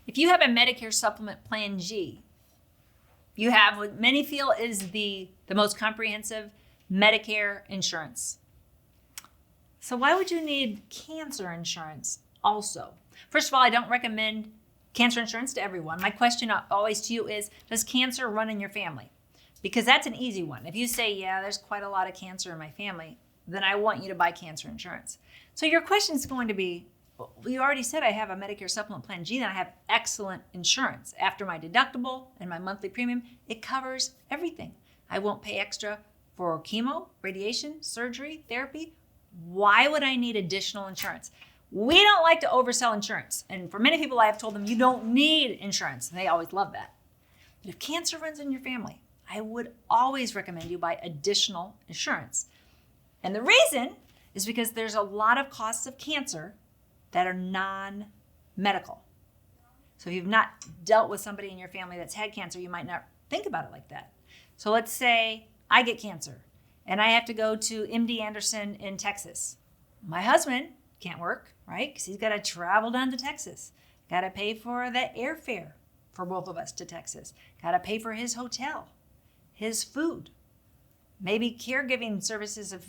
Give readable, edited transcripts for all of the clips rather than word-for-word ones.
If you have a Medicare Supplement Plan G, you have what many feel is the most comprehensive Medicare insurance. So why would you need cancer insurance also? First of all, I don't recommend cancer insurance to everyone. My question always to you is, does cancer run in your family? Because that's an easy one. If you say, yeah, there's quite a lot of cancer in my family, then I want you to buy cancer insurance. So your question is going to be, you already said I have a Medicare Supplement Plan G, then I have excellent insurance. After my deductible and my monthly premium, it covers everything. I won't pay extra for chemo, radiation, surgery, therapy. Why would I need additional insurance? We don't like to oversell insurance. And for many people, I have told them you don't need insurance. And they always love that. But if cancer runs in your family, I would always recommend you buy additional insurance. And the reason is because there's a lot of costs of cancer that are non-medical. So if you've not dealt with somebody in your family that's had cancer, you might not think about it like that. So let's say I get cancer and I have to go to MD Anderson in Texas. My husband can't work, right? Because he's got to travel down to Texas. Got to pay for the airfare for both of us to Texas. Got to pay for his hotel, his food, maybe caregiving services if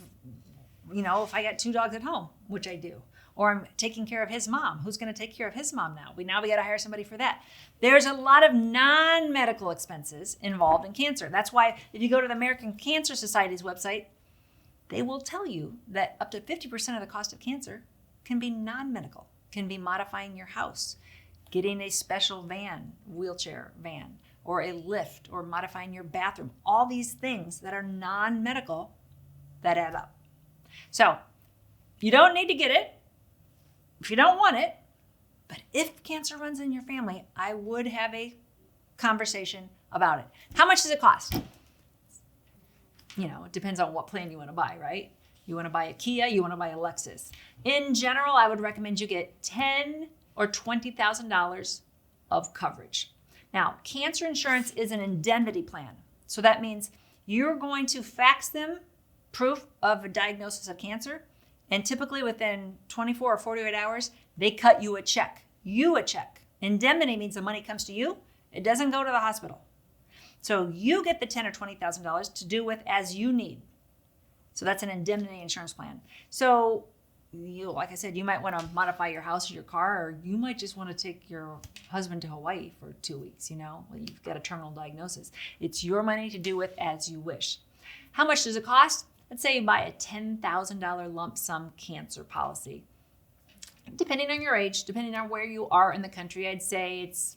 I got 2 dogs at home, which I do. Or I'm taking care of his mom. Who's going to take care of his mom now? We got to hire somebody for that. There's a lot of non-medical expenses involved in cancer. That's why if you go to the American Cancer Society's website, they will tell you that up to 50% of the cost of cancer can be non-medical, can be modifying your house, getting a special van, wheelchair van, or a lift, or modifying your bathroom. All these things that are non-medical that add up. So you don't need to get it if you don't want it, but if cancer runs in your family, I would have a conversation about it. How much does it cost? It depends on what plan you want to buy, right? You want to buy a Kia, you want to buy a Lexus. In general, I would recommend you get $10,000 or $20,000 of coverage. Now, cancer insurance is an indemnity plan. So that means you're going to fax them proof of a diagnosis of cancer, and typically within 24 or 48 hours, they cut you a check. Indemnity means the money comes to you. It doesn't go to the hospital. So you get the $10,000 or $20,000 to do with as you need. So that's an indemnity insurance plan. So like I said, you might want to modify your house or your car, or you might just want to take your husband to Hawaii for 2 weeks, you've got a terminal diagnosis. It's your money to do with as you wish. How much does it cost? Let's say you buy a $10,000 lump sum cancer policy. Depending on your age, depending on where you are in the country, I'd say it's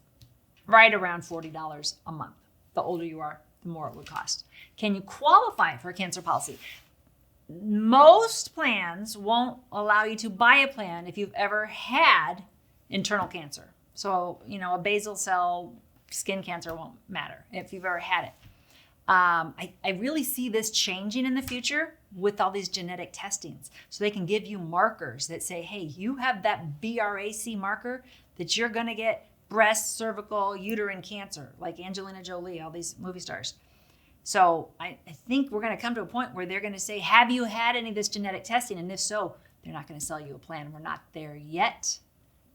right around $40 a month. The older you are, the more it would cost. Can you qualify for a cancer policy? Most plans won't allow you to buy a plan if you've ever had internal cancer. So, a basal cell skin cancer won't matter if you've ever had it. I really see this changing in the future with all these genetic testings. So they can give you markers that say, hey, you have that BRAC marker that you're going to get breast, cervical, uterine cancer, like Angelina Jolie, all these movie stars. So I think we're going to come to a point where they're going to say, have you had any of this genetic testing? And if so, they're not going to sell you a plan. We're not there yet,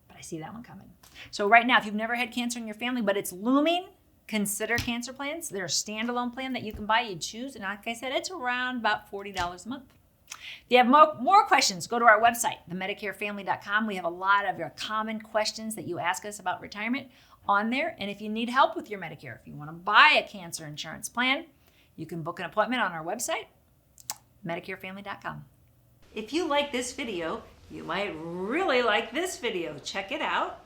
but I see that one coming. So right now, if you've never had cancer in your family, but it's looming, consider cancer plans. They're a standalone plan that you can buy, you choose. And like I said, it's around about $40 a month. If you have more questions, go to our website, themedicarefamily.com. We have a lot of your common questions that you ask us about retirement on there. And if you need help with your Medicare, if you want to buy a cancer insurance plan, you can book an appointment on our website, MedicareFamily.com. If you like this video, you might really like this video. Check it out.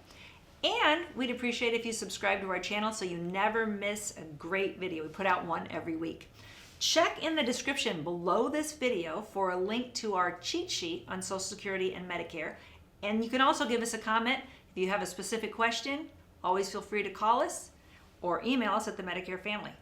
And we'd appreciate if you subscribe to our channel so you never miss a great video. We put out one every week. Check in the description below this video for a link to our cheat sheet on Social Security and Medicare. And you can also give us a comment if you have a specific question. Always feel free to call us or email us at the Medicare Family.